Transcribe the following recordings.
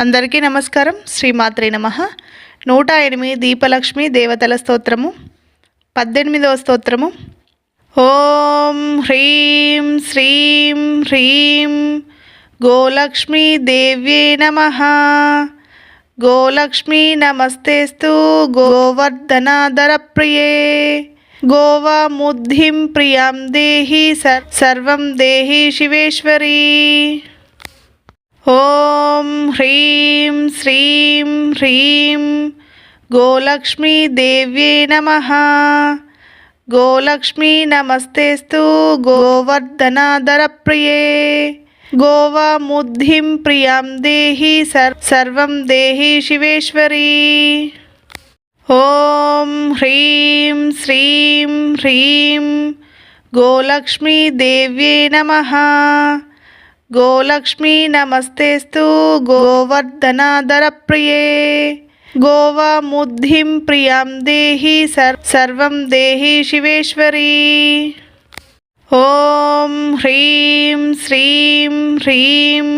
అందరికీ నమస్కారం. శ్రీమాత్రే నమః. 108 దీపలక్ష్మి దేవతల స్తోత్రము. 18వ స్తోత్రము. ఓం హ్రీం శ్రీం హ్రీం గోలక్ష్మీ దేవ్యే నమః. గోలక్ష్మీ నమస్తేస్తు గోవర్ధనాధర ప్రియే. గోవాముద్ధిం ప్రియాం దేహి సర్వం దేహి శివేశ్వరీ. ఓం హ్రీం శ్రీం హ్రీం గోలక్ష్మీ దేవ్యే నమః. గోలక్ష్మీ నమస్తేస్తు గోవర్ధనాధర ప్రియే. గోవాముద్ధిం ప్రియాం దేహి సర్వం దేహి శివేశ్వరీ. ఓం హ్రీం శ్రీం హ్రీం గోలక్ష్మీ దేవ్యే నమః. గోలక్ష్మీ నమస్తేస్తు గోవర్ధనాధర ప్రియే. గోవాముద్ధిం ప్రియాం దేహి సర్వం దేహి శివేశ్వరీ. ఓం హ్రీం శ్రీం హ్రీం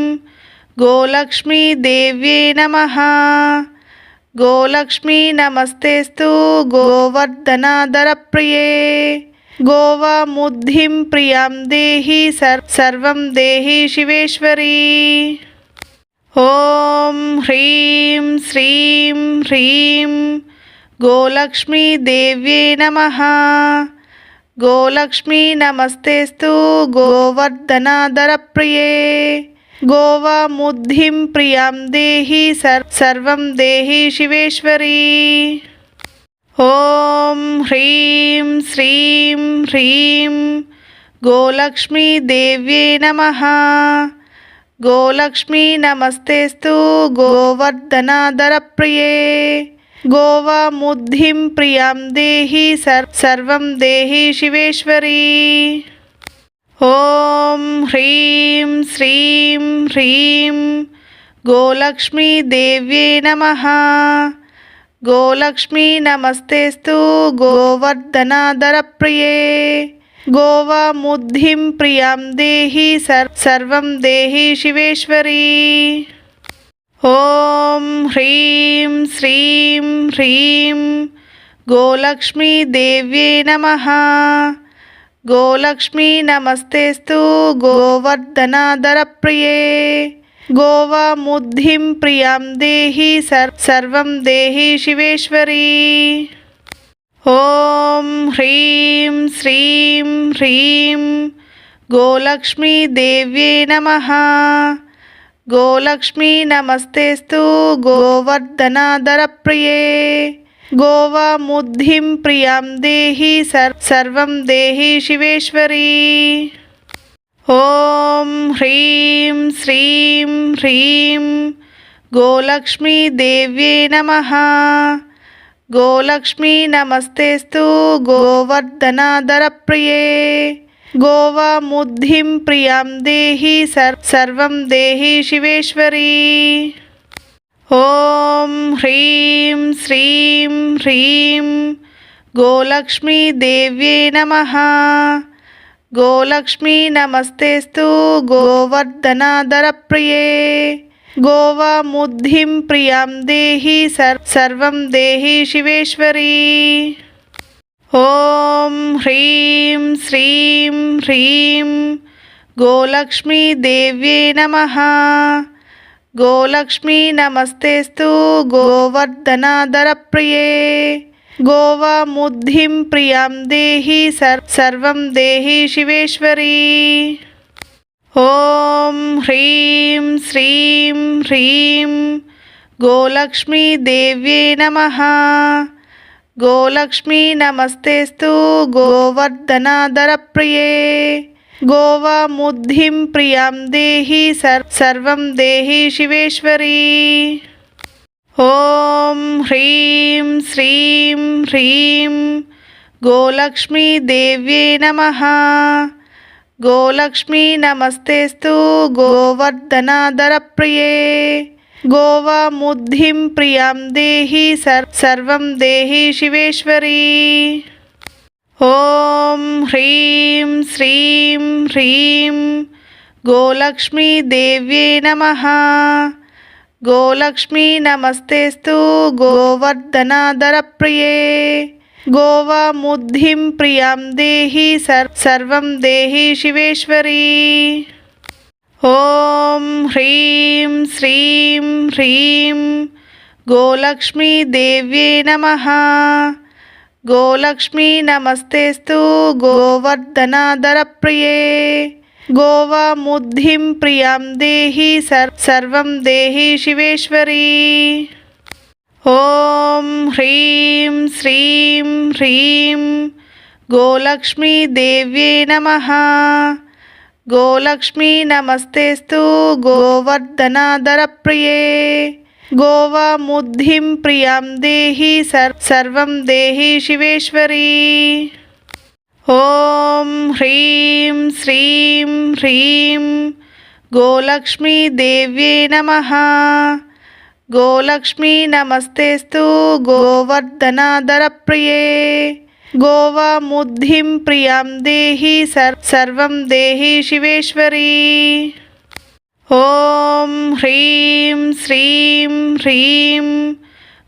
గోలక్ష్మీ దేవ్యే నమః. గోలక్ష్మీ నమస్తేస్తు గోవర్ధనాధర ప్రియే. గోవాముద్ధిం ప్రియాం దేహి సర్వం దేహి శివేశ్వరీ. ఓం హ్రీం శ్రీం హ్రీం గోలక్ష్మీ దేవ్యే నమః. గోలక్ష్మీ నమస్తేస్తు గోవర్ధనాధర ప్రియే. గోవాముద్ధిం ప్రియాం దేహి సర్వం దేహి శివేశ్వరీ. ఓం హ్రీం శ్రీం హ్రీం గోలక్ష్మీ దేవ్యే నమః. గోలక్ష్మీ నమస్తేస్తు గోవర్ధనాధర ప్రియే. గోవాముద్ధిం ప్రియాం దేహి సర్వం దేహి శివేశ్వరీ. ఓం హ్రీం శ్రీం హ్రీం గోలక్ష్మీ దేవ్యే నమః. గోలక్ష్మీ నమస్తేస్తు గోవర్ధనాధర ప్రియే. గోవాముద్ధిం ప్రియాం దేహి సర్వం దేహి శివేశ్వరీ. ఓం హ్రీం శ్రీం హ్రీం గోలక్ష్మీ దేవ్యే నమః. గోలక్ష్మీ నమస్తేస్తు గోవర్ధనాధర ప్రియే. గోవాముద్ధిం ప్రియాం దేహి సర్వం దేహి శివేశ్వరీ. ఓం హ్రీం శ్రీం హ్రీం గోలక్ష్మీ దేవ్యే నమః. గోలక్ష్మీ నమస్తేస్తు గోవర్ధనాధర ప్రియే. గోవాముద్ధిం ప్రియాం దేహి సర్వం దేహి శివేశ్వరీ. ఓం హ్రీం శ్రీం హ్రీం గోలక్ష్మీ దేవ్యే నమః. గోలక్ష్మీ నమస్తేస్తు గోవర్ధనాధర ప్రియే. గోవాముద్ధిం ప్రియాం దేహి సర్వం దేహి శివేశ్వరీ. ఓం హ్రీం శ్రీం హ్రీం గోలక్ష్మీ దేవ్యే నమః. గోలక్ష్మీ నమస్తేస్తు గోవర్ధనాధర ప్రియే. గోవాముద్ధిం ప్రియాం దేహి సర్వం దేహి శివేశ్వరీ. ఓం హ్రీం శ్రీం హ్రీం గోలక్ష్మీ దేవ్యే నమః. గోలక్ష్మీ నమస్తేస్తు గోవర్ధనాధర ప్రియే. గోవాముద్ధిం ప్రియాం దేహి సర్వం దేహి శివేశ్వరీ. ఓం హ్రీం శ్రీం హ్రీం గోలక్ష్మీ దేవ్యే నమః. గోలక్ష్మీ నమస్తేస్తు గోవర్ధనాధర ప్రియే. గోవాముద్ధిం ప్రియాం దేహి సర్వం దేహి శివేశ్వరీ. ఓం హ్రీం శ్రీం హ్రీం గోలక్ష్మీ దేవ్యే నమః. గోలక్ష్మీ నమస్తేస్తు గోవర్ధనాధర ప్రియే. గోవాముద్ధిం ప్రియాం దేహి సర్వం దేహి శివేశ్వరీ. ఓం హ్రీం శ్రీం హ్రీం గోలక్ష్మీ దేవ్యే నమః. गोलक्ष्मी नमस्तेस्तु गोवर्धनाधरप्रिये गोवामुद्धिं प्रियां देहि सर्वं देहि शिवेश्वरी। ॐ ह्रीं श्रीं ह्रीं गोलक्ष्मी देव्ये नमः। गोलक्ष्मी नमस्तेस्तु गोवर्धनाधरप्रिये गोवामुद्धिं प्रियां देहि सर्वं देहि शिवेश्वरी। ॐ ह्रीं श्रीं ह्रीं गोलक्ष्मी देव्ये नमः। गोलक्ष्मी नमस्तेस्तु गोवर्धनाधरप्रिये गोवामुद्धिं प्रियां देहि सर्वं देहि शिवेश्वरी। ॐ ह्रीं श्रीं ह्रीं गोलक्ष्मी देव्ये नमः। गोलक्ष्मी नमस्तेस्तु गोवर्धनाधरप्रिये गोवामुद्धिं प्रियां देहि सर्वं देहि शिवेश्वरी। ॐ ह्रीं श्रीं ह्रीं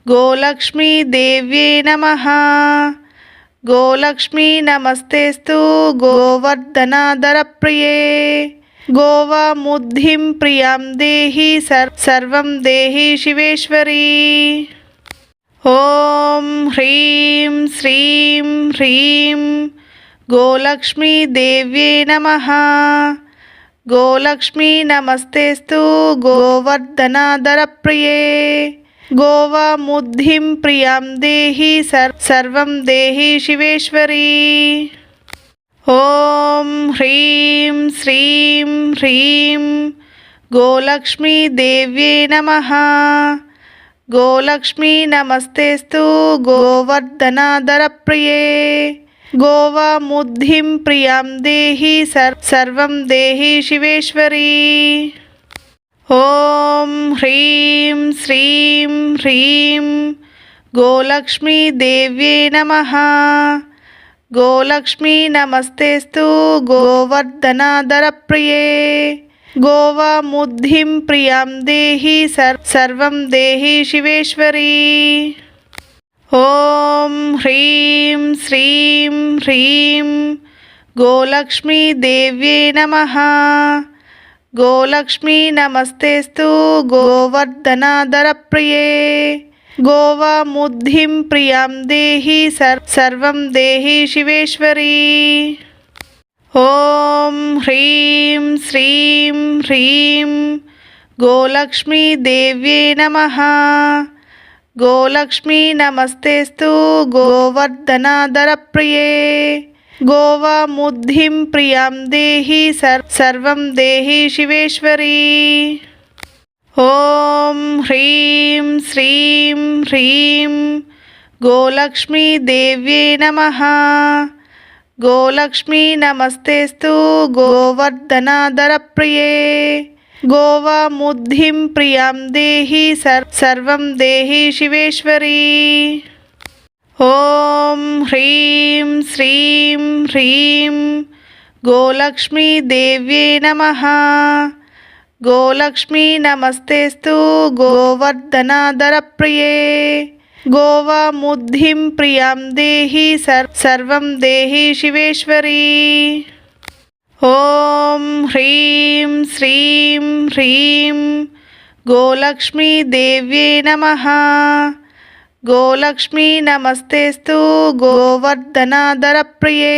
गोलक्ष्मी देव्ये नमः। गोलक्ष्मी नमस्तेस्तु गोवर्धनाधरप्रिये गोवामुद्धिं प्रियां देहि सर्वं देहि शिवेश्वरी। ॐ ह्रीं श्रीं ह्रीं गोलक्ष्मी देव्ये नमः। गोलक्ष्मी नमस्तेस्तु गोवर्धनाधरप्रिये गोवामुद्धिं प्रियां देहि सर्वं देहि शिवेश्वरी। ॐ ह्रीं श्रीं ह्रीं गोलक्ष्मी देव्ये नमः। गोलक्ष्मी नमस्तेस्तु गोवर्धनाधरप्रिये गोवामुद्धिं प्रियां देहि सर्वं देहि शिवेश्वरी। ॐ ह्रीं श्रीं ह्रीं गोलक्ष्मी देव्ये नमः। गोलक्ष्मी नमस्तेस्तु गोवर्धनाधरप्रिये गोवामुद्धिं प्रियां देहि सर्वं देहि शिवेश्वरी। ॐ ह्रीं श्रीं ह्रीं गोलक्ष्मी देव्ये नमः। गोलक्ष्मी नमस्तेस्तु गोवर्धनाधरप्रिये गोवामुद्धिं प्रियां देहि सर्वं देहि शिवेश्वरी। ॐ ह्रीं श्रीं ह्रीं गोलक्ष्मी देव्ये नमः। गोलक्ष्मी नमस्तेस्तु गोवर्धनाधरप्रिये गोवामुद्धिं प्रियां देहि सर्वं देहि शिवेश्वरी। ॐ ह्रीं श्रीं ह्रीं गोलक्ष्मी देव्ये नमः। गोलक्ष्मी नमस्तेस्तु गोवर्धनाधरप्रिये गोवामुद्धिं प्रियां देहि सर्वं देहि शिवेश्वरी। ॐ ह्रीं श्रीं ह्रीं गोलक्ष्मी देव्ये नमः। गोलक्ष्मी नमस्तेस्तु गोवर्धनाधरप्रिये गोवामुद्धिं प्रियां देहि सर्वं देहि शिवेश्वरी। ॐ ह्रीं श्रीं ह्रीं गोलक्ष्मी देव्ये नमः। गोलक्ष्मी नमस्तेस्तु गोवर्धनाधरप्रिये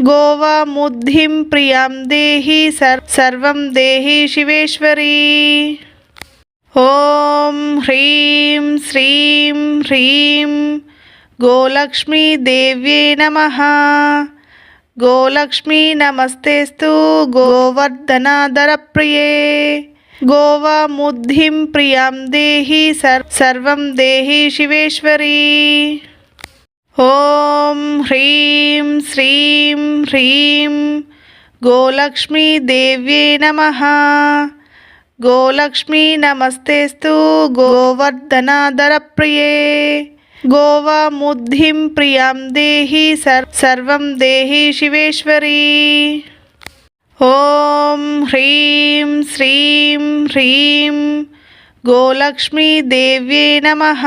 गोवामुद्धिं प्रियां देहि सर्वं देहि शिवेश्वरी। ॐ ह्रीं श्रीं ह्रीं गोलक्ष्मी देव्ये नमः। गोलक्ष्मी नमस्तेस्तु गोवर्धनाधरप्रिये गोवामुद्धिं प्रियां देहि सर्वं देहि शिवेश्वरी। ॐ ह्रीं श्रीं ह्रीं गोलक्ष्मी देव्ये नमः। गोलक्ष्मी नमस्तेस्तु गोवर्धनाधरप्रिये गोवामुद्धिं प्रियां देहि सर्वं देहि शिवेश्वरी। ॐ ह्रीं श्रीं ह्रीं गोलक्ष्मीदेव्यै नमः।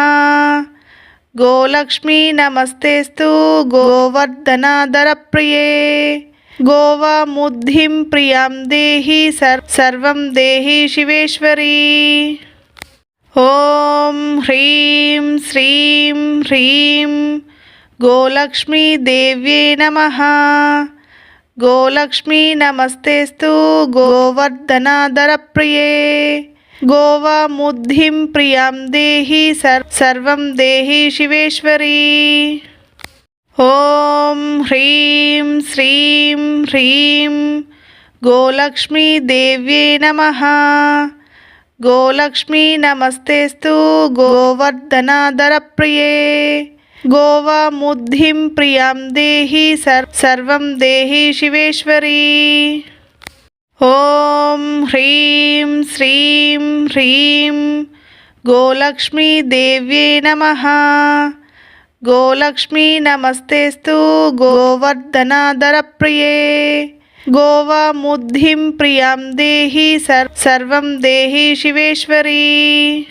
गोलक्ष्मी नमस्तेस्तु गोवर्धनाधरप्रिये। गोवामुद्धिं प्रियां देहि सर्वं देहि शिवेश्वरी। ॐ ह्रीं श्रीं ह्रीं गोलक्ष्मीदेव्यै नमः। गोलक्ष्मी नमस्तेस्तु गोवर्धनाधरप्रिये। गोवामुद्धिं प्रियां देहि सर्वं देहि शिवेश्वरी। ॐ ह्रीं श्रीं ह्रीं गोलक्ष्मीदेव्यै नमः। गोलक्ष्मी नमस्तेस्तु गोवर्धनाधरप्रिये। गोवामुद्धिं प्रियां देहि सर्वं देहि शिवेश्वरी। ॐ ह्रीं श्रीं ह्रीं गोलक्ष्मीदेव्यै नमः। गोलक्ष्मी नमस्तेस्तु गोवर्धनाधरप्रिये। गोवामुद्धिं प्रियां देहि सर्वं देहि शिवेश्वरी।